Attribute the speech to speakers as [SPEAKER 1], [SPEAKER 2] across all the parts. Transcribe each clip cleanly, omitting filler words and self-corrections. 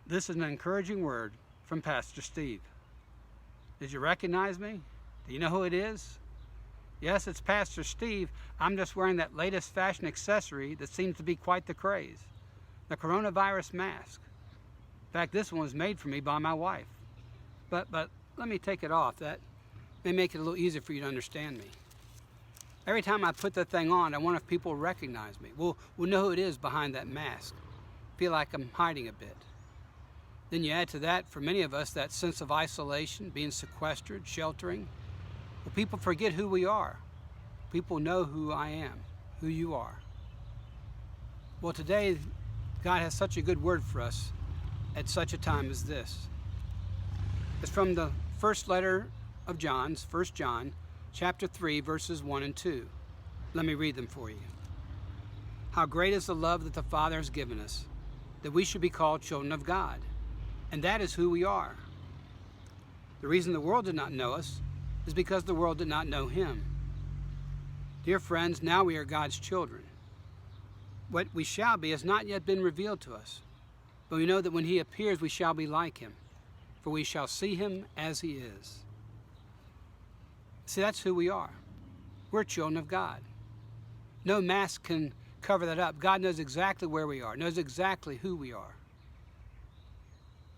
[SPEAKER 1] This is an encouraging word from Pastor Steve. Did you recognize me? Do you know who it is? Yes, it's Pastor Steve. I'm just wearing that latest fashion accessory that seems to be quite the craze. The coronavirus mask. In fact, this one was made for me by my wife. But let me take it off. That may make it a little easier for you to understand me. Every time I put the thing on, I wonder if people will recognize me. Will know who it is behind that mask. Feel like I'm hiding a bit. Then you add to that, for many of us, that sense of isolation, being sequestered, sheltering. Well, people forget who we are. People know who I am, who you are. Well, today, God has such a good word for us at such a time as this. It's from the first letter of John, 1 John, chapter 3, verses 1 and 2. Let me read them for you. How great is the love that the Father has given us, that we should be called children of God. And that is who we are. The reason the world did not know us is because the world did not know him. Dear friends, now we are God's children. What we shall be has not yet been revealed to us, but we know that when he appears we shall be like him, for we shall see him as he is. See, that's who we are. We're children of God. No mask can cover that up. God knows exactly where we are, knows exactly who we are.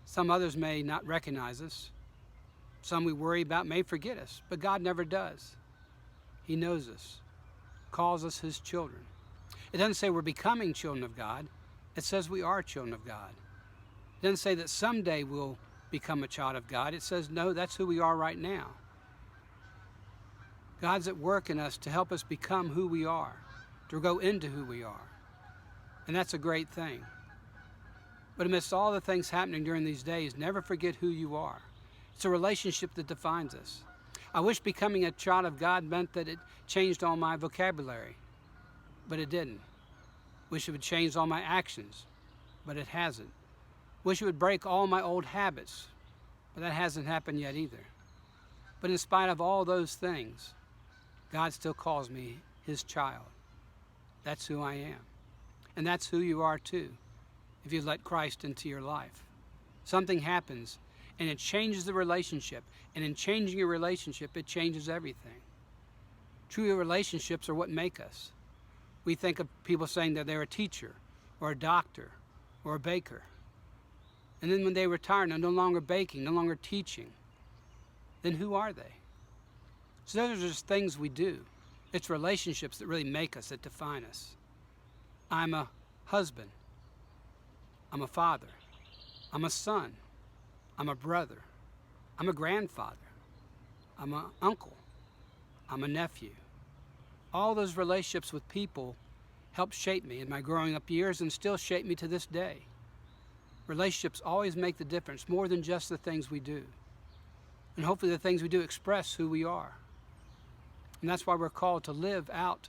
[SPEAKER 1] Some others may not recognize us. Some we worry about may forget us, but God never does. He knows us, calls us his children. It doesn't say we're becoming children of God. It says we are children of God. It doesn't say that someday we'll become a child of God. It says, no, that's who we are right now. God's at work in us to help us become who we are, to go into who we are. And that's a great thing. But amidst all the things happening during these days, never forget who you are. It's a relationship that defines us. I wish becoming a child of God meant that it changed all my vocabulary, but it didn't. Wish it would change all my actions, but it hasn't. Wish it would break all my old habits, but that hasn't happened yet either. But in spite of all those things, God still calls me his child. That's who I am. And that's who you are too, if you let Christ into your life. Something happens and it changes the relationship. And in changing a relationship, it changes everything. True relationships are what make us. We think of people saying that they're a teacher or a doctor or a baker. And then when they retire, they're no longer baking, no longer teaching. Then who are they? So those are just things we do. It's relationships that really make us, that define us. I'm a husband. I'm a father. I'm a son. I'm a brother. I'm a grandfather. I'm an uncle. I'm a nephew. All those relationships with people helped shape me in my growing up years and still shape me to this day. Relationships always make the difference, more than just the things we do. And hopefully the things we do express who we are. And that's why we're called to live out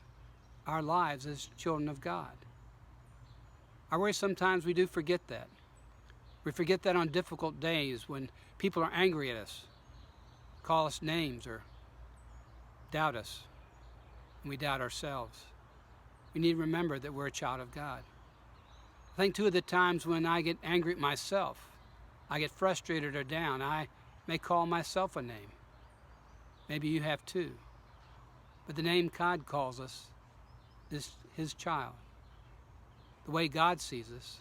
[SPEAKER 1] our lives as children of God. I worry sometimes we do forget that. We forget that on difficult days when people are angry at us, call us names, or doubt us, and we doubt ourselves. We need to remember that we're a child of God. I think too of the times when I get angry at myself, I get frustrated or down, I may call myself a name. Maybe you have too. But the name God calls us is his child. The way God sees us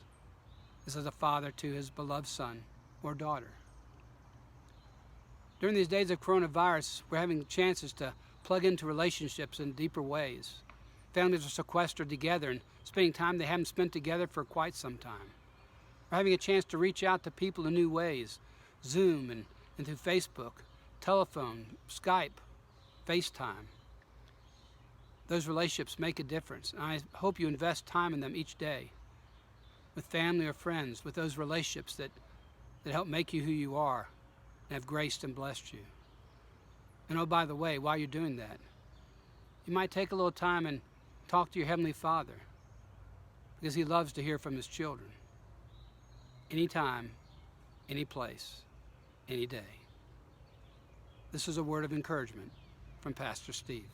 [SPEAKER 1] is as a father to his beloved son or daughter. During these days of coronavirus, we're having chances to plug into relationships in deeper ways. Families are sequestered together and spending time they haven't spent together for quite some time. We're having a chance to reach out to people in new ways, Zoom and through Facebook, telephone, Skype, FaceTime. Those relationships make a difference. And I hope you invest time in them each day with family or friends, with those relationships that help make you who you are and have graced and blessed you. And oh, by the way, while you're doing that, you might take a little time and talk to your Heavenly Father, because he loves to hear from his children. Anytime, any place, any day. This is a word of encouragement from Pastor Steve.